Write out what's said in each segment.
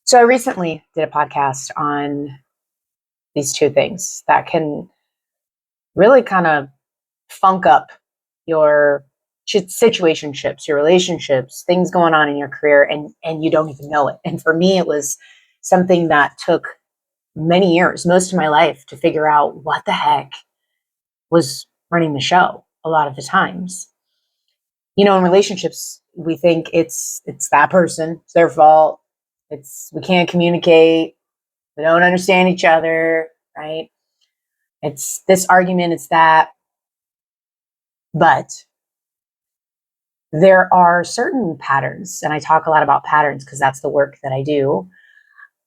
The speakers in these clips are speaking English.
So I recently did a podcast on these two things that can really kind of funk up your situationships, your relationships, things going on in your career, and you don't even know it. And for me, it was something that took many years, most of my life, to figure out what the heck was running the show. A lot of the times, in relationships, we think it's that person, it's their fault. It's we can't communicate, we don't understand each other, right? It's this argument, it's that. But there are certain patterns, and I talk a lot about patterns because that's the work that I do.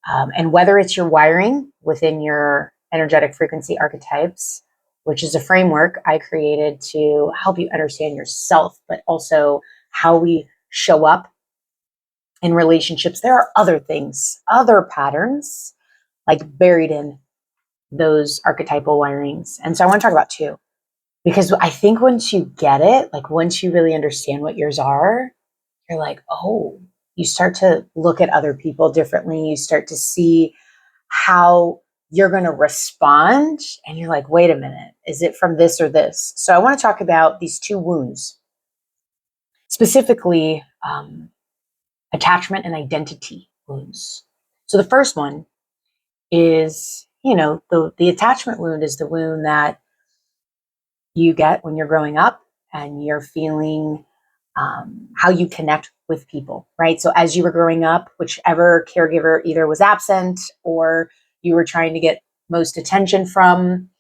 And whether it's your wiring within your energetic frequency archetypes, which is a framework I created to help you understand yourself, but also how we show up in relationships, there are other things, other patterns like buried in those archetypal wirings. And so I want to talk about two. Because I think once you get it, like once you really understand what yours are, you're like, oh, you start to look at other people differently. You start to see how you're going to respond. And you're like, wait a minute, is it from this or this? So I want to talk about these two wounds, specifically attachment and identity wounds. So the first one is, the attachment wound is the wound that you get when you're growing up and you're feeling how you connect with people, right? So as you were growing up, whichever caregiver either was absent or you were trying to get most attention from,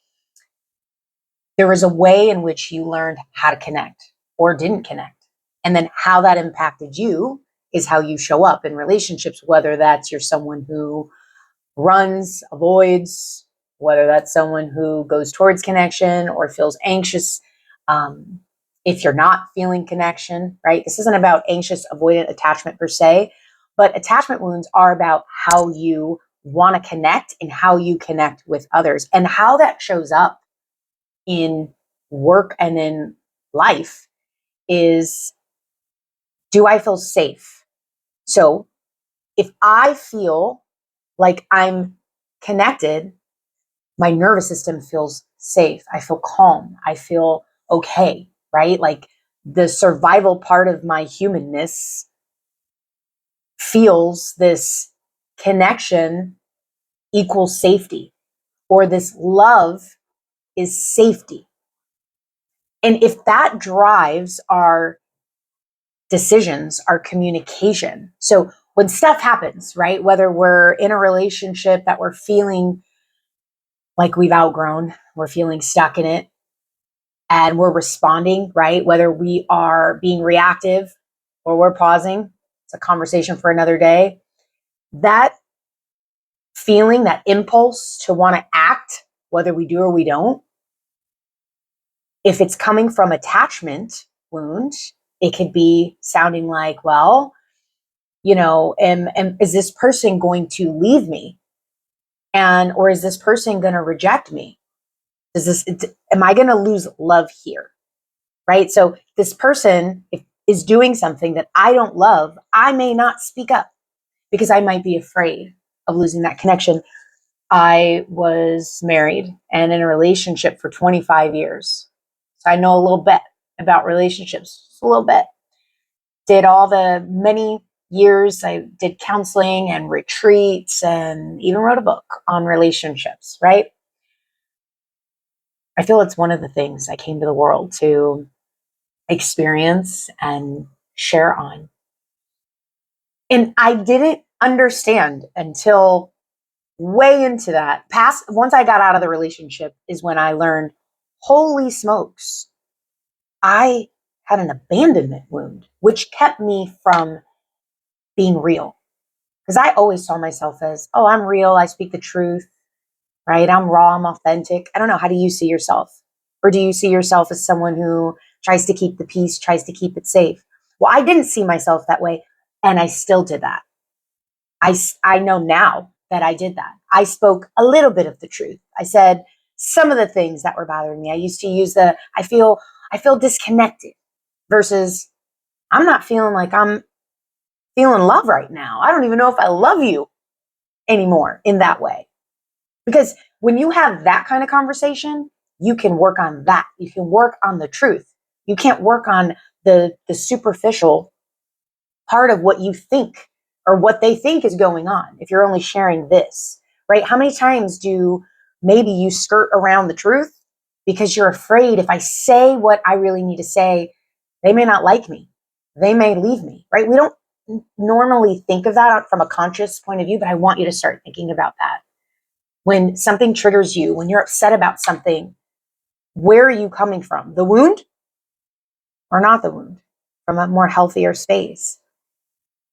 there was a way in which you learned how to connect or didn't connect. And then how that impacted you is how you show up in relationships, whether that's you're someone who runs, avoids, whether that's someone who goes towards connection or feels anxious. If you're not feeling connection, right? This isn't about anxious, avoidant attachment per se, but attachment wounds are about how you want to connect and how you connect with others and how that shows up in work and in life is, do I feel safe? So if I feel like I'm connected, my nervous system feels safe. I feel calm. I feel okay, right? Like the survival part of my humanness feels this connection equals safety, or this love is safety. And if that drives our decisions, our communication. So when stuff happens, right? Whether we're in a relationship that we're feeling like we've outgrown, we're feeling stuck in it, and we're responding, right? Whether we are being reactive or we're pausing, it's a conversation for another day. That feeling, that impulse to want to act, whether we do or we don't, if it's coming from attachment wound, it could be sounding like, well, is this person going to leave me? Or is this person going to reject me? Am I going to lose love here? Right? So this person is doing something that I don't love. I may not speak up because I might be afraid of losing that connection. I was married and in a relationship for 25 years. So I know a little bit about relationships, just a little bit. Did all the many years I did counseling and retreats and even wrote a book on relationships, right? I feel it's one of the things I came to the world to experience and share on. And I didn't understand until way into that. Once I got out of the relationship is when I learned, holy smokes, I had an abandonment wound, which kept me from being real. Because I always saw myself as, oh, I'm real, I speak the truth, right? I'm raw, I'm authentic. I don't know. How do you see yourself? Or do you see yourself as someone who tries to keep the peace, tries to keep it safe? Well, I didn't see myself that way, and I still did that. I know now that I did that. I spoke a little bit of the truth. I said some of the things that were bothering me. I used to use I feel disconnected versus I'm not feeling like I'm feeling love right now. I don't even know if I love you. anymore in that way. Because when you have that kind of conversation, you can work on that. You can work on the truth. You can't work on the superficial part of what you think or what they think is going on if you're only sharing this, right? How many times do maybe you skirt around the truth because you're afraid if I say what I really need to say, they may not like me. They may leave me, right? We don't normally think of that from a conscious point of view, but I want you to start thinking about that. When something triggers you, when you're upset about something, where are you coming from? The wound or not the wound? From a more healthier space.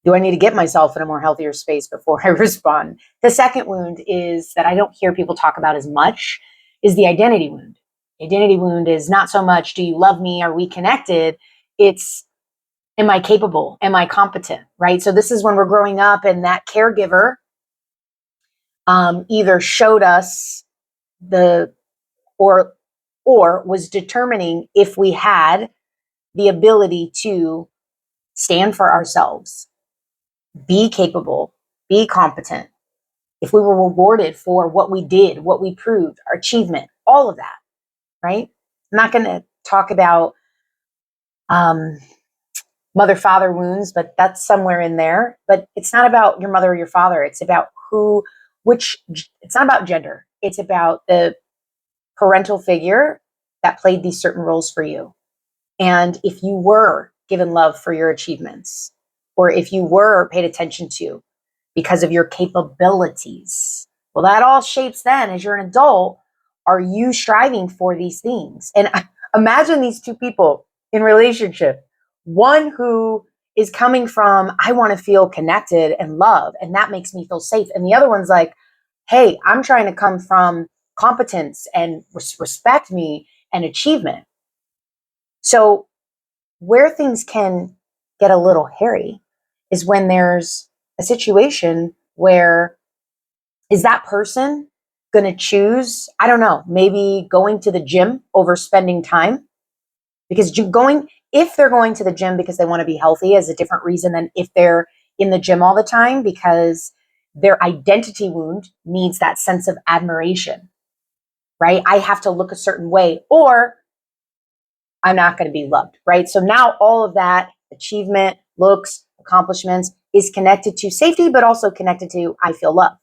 Do I need to get myself in a more healthier space before I respond? The second wound is that I don't hear people talk about as much is the identity wound. Identity wound is not so much, do you love me? Are we connected? It's, am I capable? Am I competent? Right? So this is when we're growing up and that caregiver either showed us or was determining if we had the ability to stand for ourselves, be capable, be competent, if we were rewarded for what we did, what we proved, our achievement, all of that, right? I'm not going to talk about mother-father wounds, but that's somewhere in there. But it's not about your mother or your father. It's about it's not about gender. It's about the parental figure that played these certain roles for you. And if you were given love for your achievements, or if you were paid attention to because of your capabilities, well, that all shapes then as you're an adult. Are you striving for these things? And imagine these two people in relationship. One who is coming from, I want to feel connected and love, and that makes me feel safe. And the other one's like, hey, I'm trying to come from competence and respect me and achievement. So where things can get a little hairy is when there's a situation where is that person going to choose, I don't know, maybe going to the gym over spending time? Because if they're going to the gym because they want to be healthy is a different reason than if they're in the gym all the time because their identity wound needs that sense of admiration, right? I have to look a certain way or I'm not going to be loved, right? So now all of that achievement, looks, accomplishments is connected to safety, but also connected to I feel loved.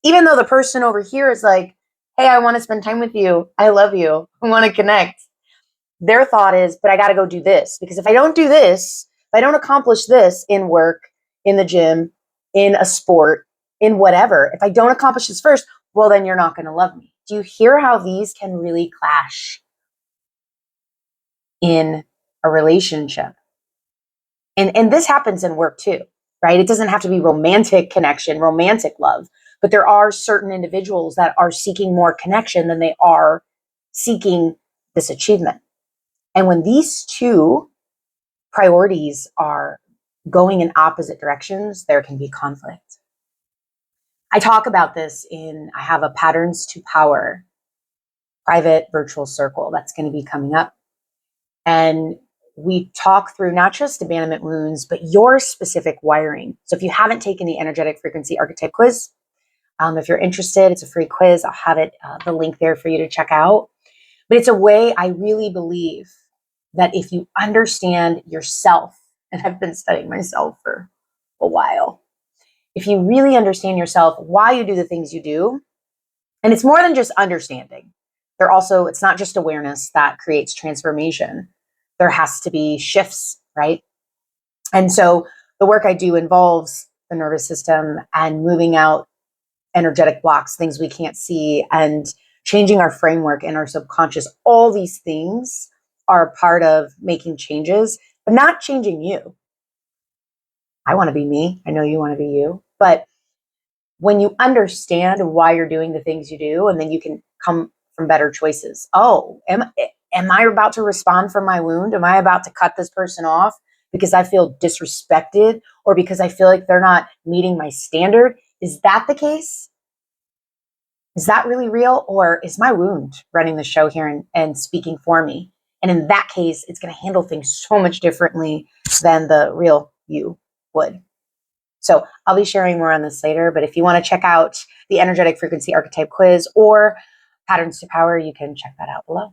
Even though the person over here is like, hey, I want to spend time with you. I love you. I want to connect. Their thought is, but I got to go do this because if I don't do this, if I don't accomplish this in work, in the gym, in a sport, in whatever, if I don't accomplish this first, well, then you're not going to love me. Do you hear how these can really clash in a relationship? And this happens in work too, right? It doesn't have to be romantic connection, romantic love, but there are certain individuals that are seeking more connection than they are seeking this achievement. And when these two priorities are going in opposite directions, there can be conflict. I talk about this I have a Patterns to Power private virtual circle that's going to be coming up. And we talk through not just abandonment wounds, but your specific wiring. So if you haven't taken the energetic frequency archetype quiz, if you're interested, it's a free quiz. I'll have the link there for you to check out. But it's a way I really believe that if you understand yourself, and I've been studying myself for a while, if you really understand yourself, why you do the things you do, and it's more than just understanding. It's not just awareness that creates transformation. There has to be shifts, right? And so the work I do involves the nervous system and moving out energetic blocks, things we can't see, and changing our framework and our subconscious. All these things are part of making changes, but not changing you. I want to be me. I know you want to be you. But when you understand why you're doing the things you do, and then you can come from better choices. Oh, am I about to respond from my wound? Am I about to cut this person off because I feel disrespected or because I feel like they're not meeting my standard? Is that the case? Is that really real? Or is my wound running the show here and speaking for me? And in that case, it's going to handle things so much differently than the real you would. So I'll be sharing more on this later, but if you want to check out the energetic frequency archetype quiz or patterns to power, you can check that out below.